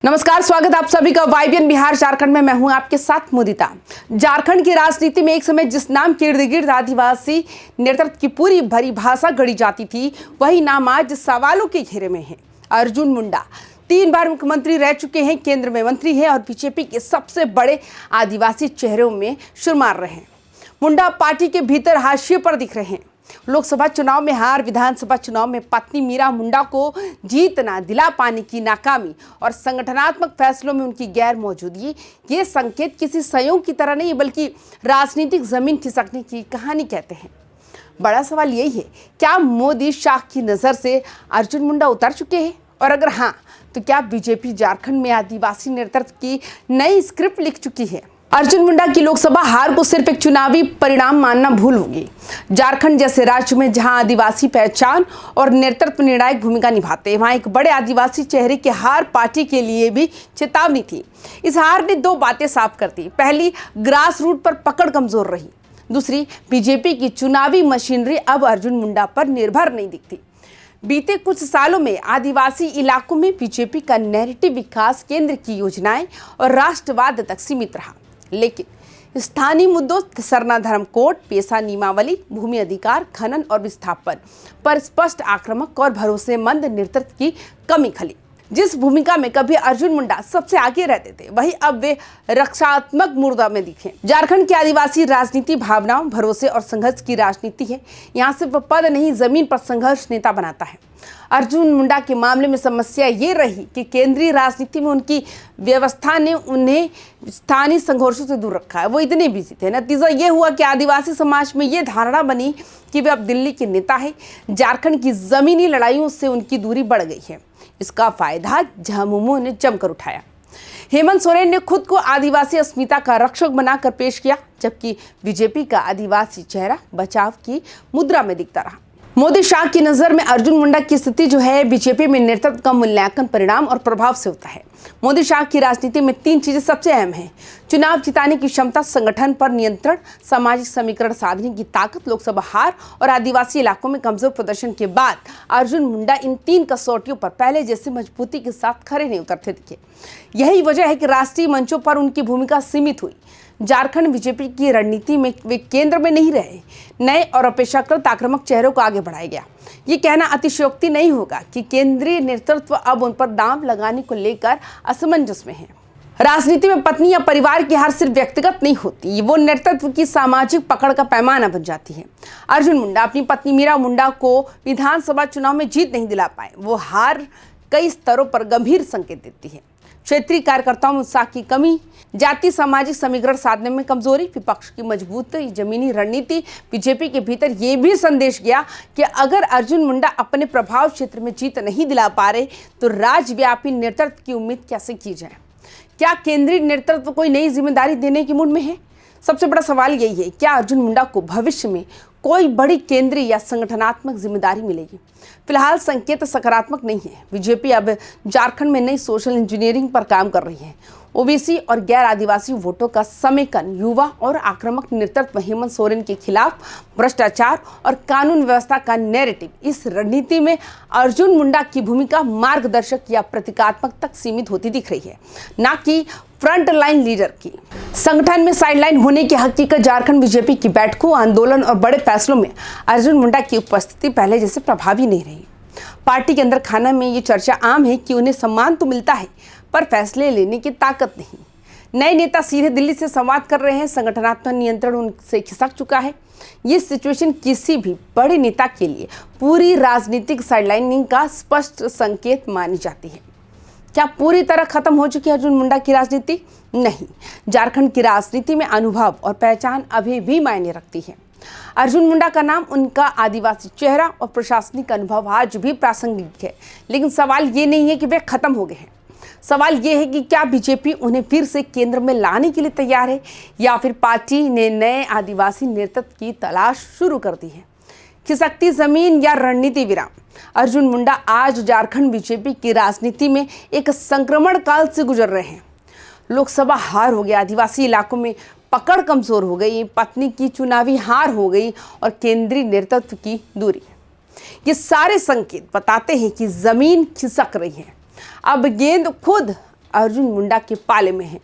नमस्कार, स्वागत आप सभी का वाईबीएन बिहार झारखंड में। मैं हूं आपके साथ मुदिता। झारखंड की राजनीति में एक समय जिस नाम के इर्द गिर्द आदिवासी नेतृत्व की पूरी भरी भाषा गढ़ी जाती थी, वही नाम आज सवालों के घेरे में है। अर्जुन मुंडा 3 बार मुख्यमंत्री रह चुके हैं, केंद्र में मंत्री हैं और बीजेपी के सबसे बड़े आदिवासी चेहरों में शुमार रहे हैं। मुंडा पार्टी के भीतर हाशिए पर दिख रहे हैं। लोकसभा चुनाव में हार, विधानसभा चुनाव में पत्नी मीरा मुंडा को जीत ना दिला पाने की नाकामी और संगठनात्मक फैसलों में उनकी गैर मौजूदगी, ये संकेत किसी संयोग की तरह नहीं बल्कि राजनीतिक जमीन खिसकने की कहानी कहते हैं। बड़ा सवाल यही है, क्या मोदी शाह की नज़र से अर्जुन मुंडा उतर चुके हैं? और अगर हाँ, तो क्या बीजेपी झारखंड में आदिवासी नेतृत्व की नई स्क्रिप्ट लिख चुकी है? अर्जुन मुंडा की लोकसभा हार को सिर्फ एक चुनावी परिणाम मानना भूल होगी। झारखंड जैसे राज्य में जहां आदिवासी पहचान और नेतृत्व निर्णायक भूमिका निभाते हैं, वहां एक बड़े आदिवासी चेहरे की हार पार्टी के लिए भी चेतावनी थी। इस हार ने 2 बातें साफ कर दी। पहली, ग्रास रूट पर पकड़ कमजोर रही। दूसरी, बीजेपी की चुनावी मशीनरी अब अर्जुन मुंडा पर निर्भर नहीं दिखती। बीते कुछ सालों में आदिवासी इलाकों में बीजेपी का नैरेटिव विकास केंद्र की योजनाएं और राष्ट्रवाद तक सीमित रहा, लेकिन स्थानीय मुद्दों सरना धर्म कोड, पेशा नियमावली, भूमि अधिकार, खनन और विस्थापन पर स्पष्ट आक्रामक और भरोसेमंद नेतृत्व की कमी खली। जिस भूमिका में कभी अर्जुन मुंडा सबसे आगे रहते थे, वही अब वे रक्षात्मक मुद्दा में दिखे। झारखंड की आदिवासी राजनीति भावनाओं, भरोसे और संघर्ष की राजनीति है। यहाँ सिर्फ पद नहीं, जमीन पर संघर्ष नेता बनाता है। अर्जुन मुंडा के मामले में समस्या ये रही कि केंद्रीय राजनीति में उनकी व्यवस्था ने उन्हें स्थानीय संघर्षों से दूर रखा है। वो इतने बिजी थे। नतीजा ये हुआ कि आदिवासी समाज में ये धारणा बनी कि वे अब दिल्ली के नेता है। झारखंड की जमीनी लड़ाइयों से उनकी दूरी बढ़ गई है। इसका फायदा झामुमो ने जमकर उठाया। हेमंत सोरेन ने खुद को आदिवासी अस्मिता का रक्षक बनाकर पेश किया, जबकि बीजेपी का आदिवासी चेहरा बचाव की मुद्रा में दिखता रहा। मोदी शाह की नजर में अर्जुन मुंडा की स्थिति जो है, बीजेपी में नेतृत्व का मूल्यांकन परिणाम और प्रभाव से होता है। मोदी शाह की राजनीति में 3 चीजें सबसे अहम हैं: चुनाव जिताने की क्षमता, संगठन पर नियंत्रण, सामाजिक समीकरण साधने की ताकत। लोकसभा हार और आदिवासी इलाकों में कमजोर प्रदर्शन के बाद अर्जुन मुंडा इन 3 कसौटियों पर पहले जैसे मजबूती के साथ खड़े नहीं उतरते दिखे। यही वजह है कि राष्ट्रीय मंचों पर उनकी भूमिका सीमित हुई। झारखंड बीजेपी की रणनीति में वे केंद्र में नहीं रहे। नए और अपेक्षाकृत आक्रामक चेहरों को आगे बढ़ाया गया। ये कहना अतिशयोक्ति नहीं होगा कि केंद्रीय नेतृत्व अब उन पर दांव लगाने को लेकर असमंजस में है। राजनीति में पत्नी या परिवार की हार सिर्फ व्यक्तिगत नहीं होती, वो नेतृत्व की सामाजिक पकड़ का पैमाना बन जाती है। अर्जुन मुंडा अपनी पत्नी मीरा मुंडा को विधानसभा चुनाव में जीत नहीं दिला पाए। वो हार कई स्तरों पर गंभीर संकेत देती है। क्षेत्रीय कार्यकर्ताओं में उत्साह की कमी, जाति सामाजिक समीकरण साधने में कमजोरी, विपक्ष की मजबूत जमीनी रणनीति। बीजेपी के भीतर ये भी संदेश गया कि अगर अर्जुन मुंडा अपने प्रभाव क्षेत्र में जीत नहीं दिला पा रहे, तो राज्यव्यापी नेतृत्व की उम्मीद कैसे की जाए? क्या केंद्रीय नेतृत्व कोई नई जिम्मेदारी देने की मूड में है? सबसे बड़ा सवाल यही है, क्या अर्जुन मुंडा को भविष्य में कोई बड़ी केंद्रीय या संगठनात्मक जिम्मेदारी मिलेगी? फिलहाल संकेत सकारात्मक नहीं है। बीजेपी अब झारखंड में नई सोशल इंजीनियरिंग पर काम कर रही है। ओबीसी और गैर आदिवासी वोटों का समेकन, युवा और आक्रामक नेतृत्व, हेमंत सोरेन के खिलाफ भ्रष्टाचार और कानून व्यवस्था का नैरेटिव, इस रणनीति में अर्जुन मुंडा की भूमिका मार्गदर्शक या प्रतीकात्मक तक सीमित होती दिख रही है, ना कि फ्रंट लाइन लीडर की। संगठन में साइडलाइन होने की हकीकत, झारखंड बीजेपी की बैठकों, आंदोलन और बड़े फैसलों में अर्जुन मुंडा की उपस्थिति पहले जैसे प्रभावी नहीं रही। पार्टी के अंदर खाना में ये चर्चा आम है कि उन्हें सम्मान तो मिलता है, पर फैसले लेने की ताकत नहीं। नए नेता सीधे दिल्ली से संवाद कर रहे हैं, संगठनात्मक नियंत्रण उनसे खिसक चुका है। ये सिचुएशन किसी भी बड़े नेता के लिए पूरी राजनीतिक साइडलाइनिंग का स्पष्ट संकेत मानी जाती है। क्या पूरी तरह खत्म हो चुकी है अर्जुन मुंडा की राजनीति? नहीं, झारखंड की राजनीति में अनुभव और पहचान अभी भी मायने रखती है। अर्जुन मुंडा का नाम, उनका आदिवासी चेहरा और प्रशासनिक अनुभव आज भी प्रासंगिक है। लेकिन सवाल ये नहीं है कि वे खत्म हो गए हैं। सवाल ये है कि क्या बीजेपी उन्हें फिर से केंद्र में लाने के लिए तैयार है, या फिर पार्टी ने नए आदिवासी नेतृत्व की तलाश शुरू कर दी है? खिसकती जमीन या रणनीति विराम? अर्जुन मुंडा आज झारखंड बीजेपी की राजनीति में एक संक्रमण काल से गुजर रहे हैं। लोकसभा हार हो गया, आदिवासी इलाकों में पकड़ कमजोर हो गई, पत्नी की चुनावी हार हो गई और केंद्रीय नेतृत्व की दूरी। ये सारे संकेत बताते हैं कि जमीन खिसक रही है। अब गेंद खुद अर्जुन मुंडा के पाले में है।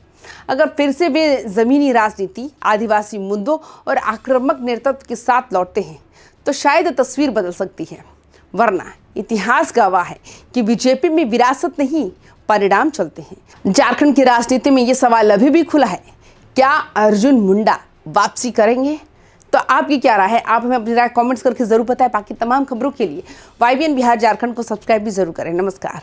अगर फिर से वे ज़मीनी राजनीति, आदिवासी मुद्दों और आक्रामक नेतृत्व के साथ लौटते हैं तो शायद तस्वीर बदल सकती है, वरना इतिहास गवाह है कि बीजेपी में विरासत नहीं, परिणाम चलते हैं। झारखंड की राजनीति में ये सवाल अभी भी खुला है, क्या अर्जुन मुंडा वापसी करेंगे? तो आपकी क्या राय है? आप हमें अपनी राय कमेंट्स करके जरूर बताएं। बाकी तमाम खबरों के लिए YBN बिहार झारखंड को सब्सक्राइब भी जरूर करें। नमस्कार।